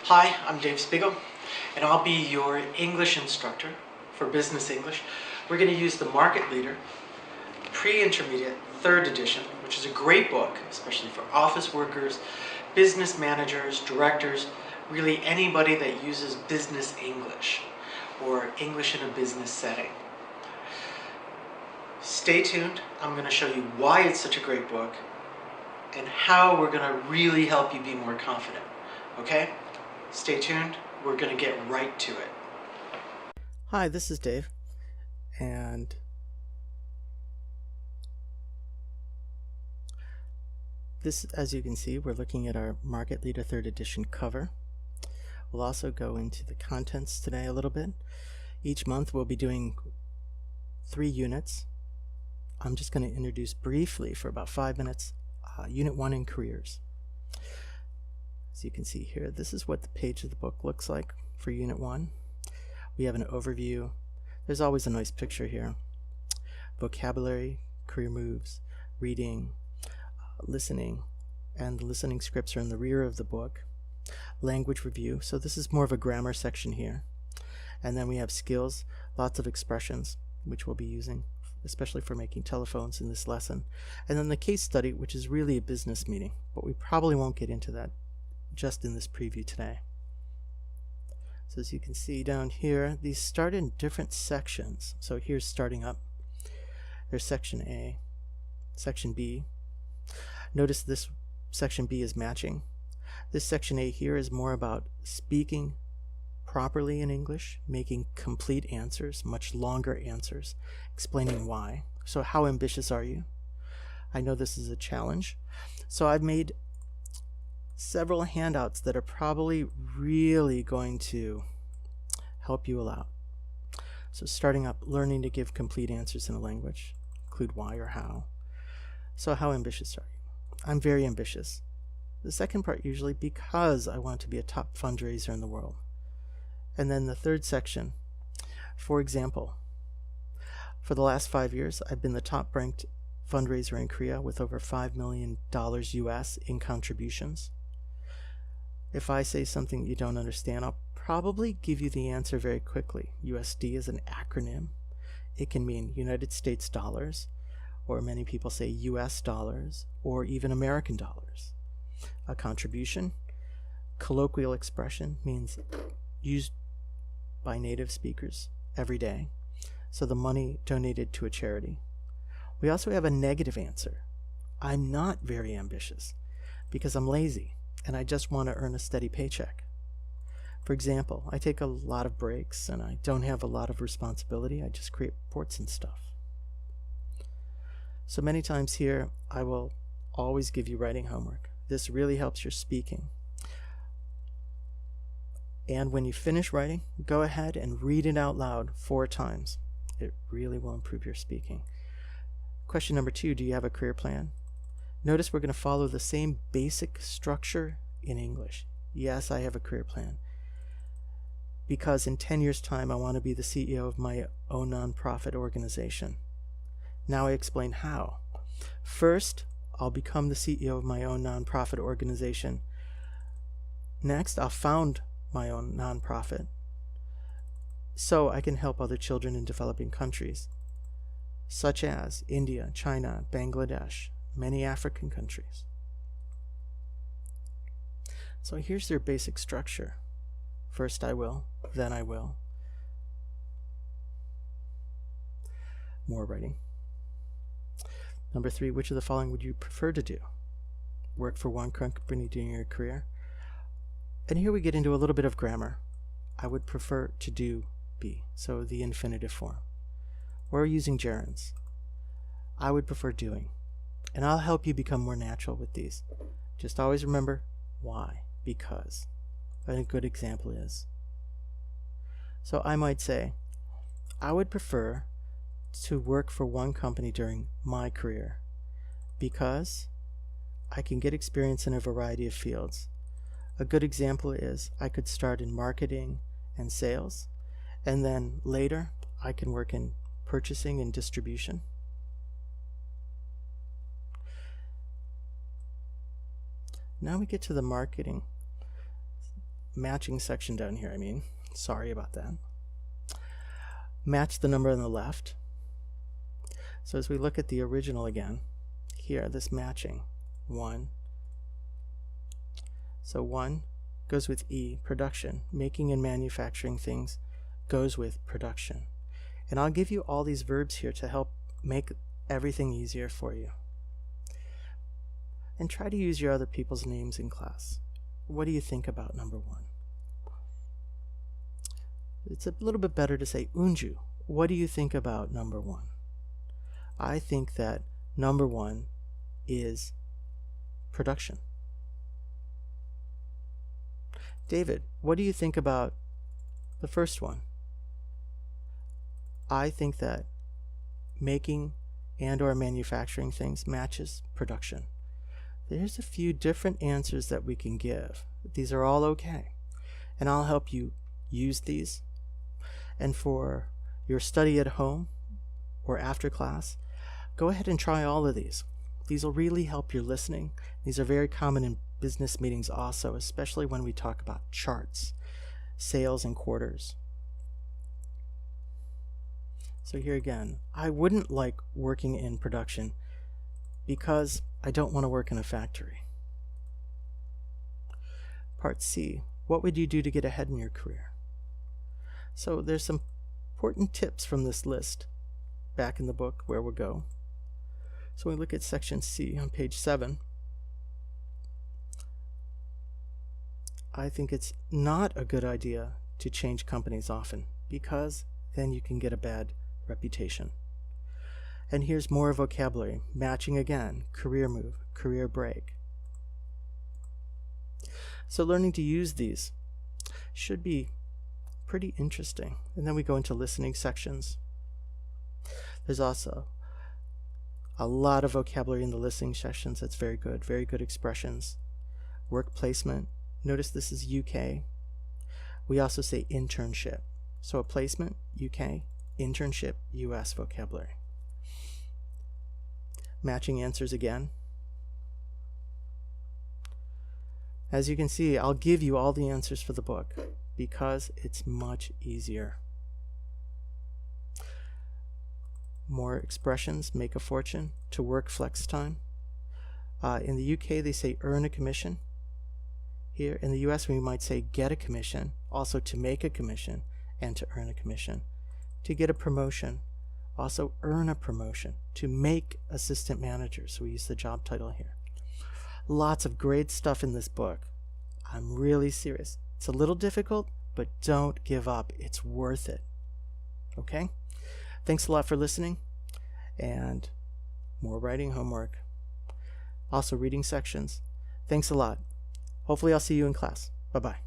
Hi, I'm Dave Spiegel, and I'll be your English instructor for Business English. We're going to use the Market Leader Pre-Intermediate 3rd edition, which is a great book, especially for office workers, business managers, directors, really anybody that uses business English or English in a business setting. Stay tuned. I'm going to show you why it's such a great book and how we're going to really help you be more confident. Okay? Stay tuned. We're going to get right to it. Hi, this is Dave, and this, as you can see, we're looking at our Market Leader 3rd edition cover. We'll also go into the contents today a little bit. Each month we'll be doing 3 units. I'm just going to introduce briefly for about 5 minutes Unit 1 in Careers. As you can see here, this is what the page of the book looks like for Unit 1. We have an overview. There's always a nice picture here. Vocabulary, career moves, reading, listening, and the listening scripts are in the rear of the book. Language review, so this is more of a grammar section here. And then we have skills, lots of expressions, which we'll be using, especially for making telephones in this lesson. And then the case study, which is really a business meeting, but we probably won't get into that just in this preview today. So as you can see down here, these start in different sections. So here's starting up. There's section A, section B. Notice this section B is matching. This section A here is more about speaking properly in English, making complete answers, much longer answers, explaining why. So how ambitious are you? I know this is a challenge. So I've made several handouts that are probably really going to help you a lot. So starting up, learning to give complete answers in a language, include why or how. So how ambitious are you? I'm very ambitious. The second part usually because I want to be a top fundraiser in the world. And then the third section, for example, for the last 5 years, I've been the top ranked fundraiser in Korea with over $5 million US in contributions. If I say something you don't understand, I'll probably give you the answer very quickly. USD is an acronym. It can mean United States dollars, or many people say US dollars, or even American dollars. A contribution, colloquial expression, means used by native speakers every day. So the money donated to a charity. We also have a negative answer. I'm not very ambitious because I'm lazy and I just want to earn a steady paycheck. For example, I take a lot of breaks and I don't have a lot of responsibility. I just create reports and stuff. So many times here, I will always give you writing homework. This really helps your speaking. And when you finish writing, go ahead and read it out loud 4 times. It really will improve your speaking. Question number 2, do you have a career plan? Notice we're going to follow the same basic structure in English. Yes, I have a career plan. Because in 10 years' time, I want to be the CEO of my own nonprofit organization. Now I explain how. First, I'll become the CEO of my own nonprofit organization. Next, I'll found my own nonprofit so I can help other children in developing countries, such as India, China, Bangladesh, many African countries. So here's their basic structure. First I will, then I will. More writing. Number 3, which of the following would you prefer to do? Work for one company during your career? And here we get into a little bit of grammar. I would prefer to do be, so the infinitive form. We're using gerunds. I would prefer doing. And I'll help you become more natural with these. Just always remember why, because. And a good example is. So I might say, I would prefer to work for one company during my career because I can get experience in a variety of fields. A good example is I could start in marketing and sales, and then later I can work in purchasing and distribution. Now we get to the marketing matching section down here, sorry about that. Match the number on the left. So as we look at the original again, here, this matching, 1. So 1 goes with E, production. Making and manufacturing things goes with production. And I'll give you all these verbs here to help make everything easier for you. And try to use your other people's names in class. What do you think about number 1? It's a little bit better to say Unju. What do you think about number 1? I think that number 1 is production. David, what do you think about the first one? I think that making and or manufacturing things matches production. There's a few different answers that we can give. These are all okay. And I'll help you use these. And for your study at home or after class, go ahead and try all of these. These will really help your listening. These are very common in business meetings also, especially when we talk about charts, sales and quarters. So here again, I wouldn't like working in production because I don't want to work in a factory. Part C, what would you do to get ahead in your career? So there's some important tips from this list back in the book where we'll go. So we look at section C on page 7. I think it's not a good idea to change companies often because then you can get a bad reputation. And here's more vocabulary. Matching again, career move, career break. So learning to use these should be pretty interesting. And then we go into listening sections. There's also a lot of vocabulary in the listening sections that's very good expressions. Work placement. Notice this is UK. We also say internship. So a placement, UK, internship, US vocabulary. Matching answers again. As you can see, I'll give you all the answers for the book because it's much easier. More expressions, make a fortune, to work flex time. In the UK, they say earn a commission. Here in the US, we might say get a commission, also to make a commission and to earn a commission. To get a promotion, also earn a promotion. To make assistant manager, so we use the job title here. Lots of great stuff in this book. I'm really serious. It's a little difficult, but don't give up. It's worth it. Okay? Thanks a lot for listening, and more writing homework. Also reading sections. Thanks a lot. Hopefully I'll see you in class. Bye-bye.